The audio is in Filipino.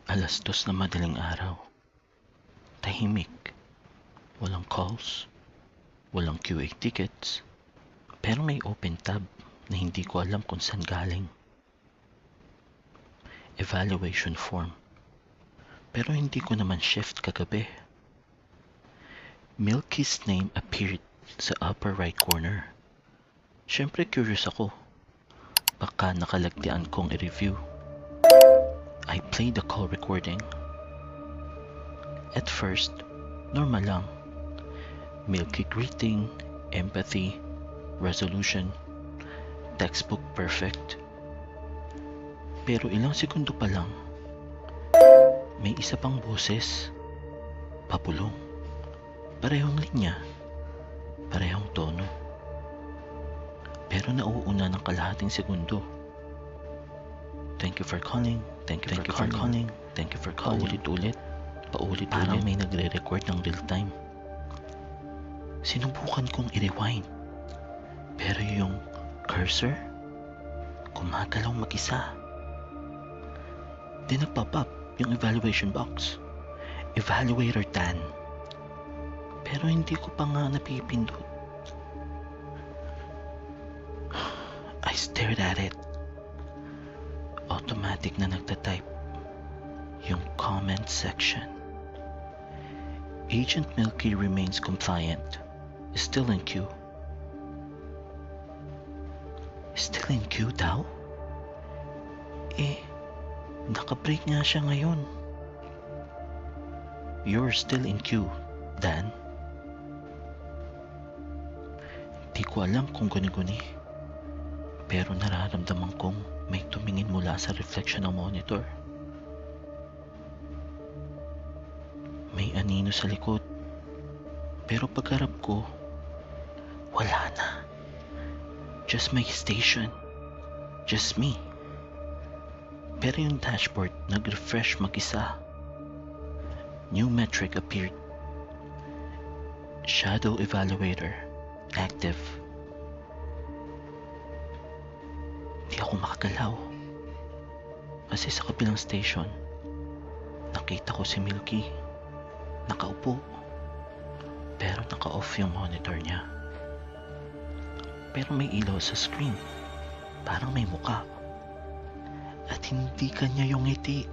Alas 2 na madaling araw. Tahimik. Walang calls. Walang QA tickets. Pero may open tab na hindi ko alam kung saan galing. Evaluation form. Pero hindi ko naman shift kagabi. Milky's name appeared sa upper right corner. Siyempre curious ako. Baka nakalagdian kong i-review. I played the call recording. At first, normal lang. Milky greeting, empathy, resolution, textbook perfect. Pero ilang segundo pa lang, may isa pang boses. Papulong. Parehong linya. Parehong tono. Pero nauuna ng kalahating segundo. Thank you for calling. Thank you for calling. Thank you for calling. Paulit-ulit. Paulit-ulit. Parang may nagre-record ng real time. Sinubukan kong i-rewind. Pero yung cursor, gumagalaw mag-isa. Di nagpop up yung evaluation box. Evaluator Dan. Pero hindi ko pa nga napipindot. I stared at it. Automatic na nagtatype yung comment section. Agent Milky remains compliant. Still in queue. Still in queue daw? Naka-break nga siya ngayon. You're still in queue, Dan. Di ko alam kung guni-guni. Pero nararamdaman kong may tumingin mula sa reflection ng monitor. May anino sa likod. Pero pagharap ko, wala na. Just my station. Just me. Pero yung dashboard nag-refresh mag-isa. New metric appeared. Shadow Evaluator. Active. Di ako makagalaw. Kasi sa kabilang station, nakita ko si Milky. Nakaupo. Pero naka-off yung monitor niya. Pero may ilaw sa screen. Parang may muka. At hindi kanya yung ngiti.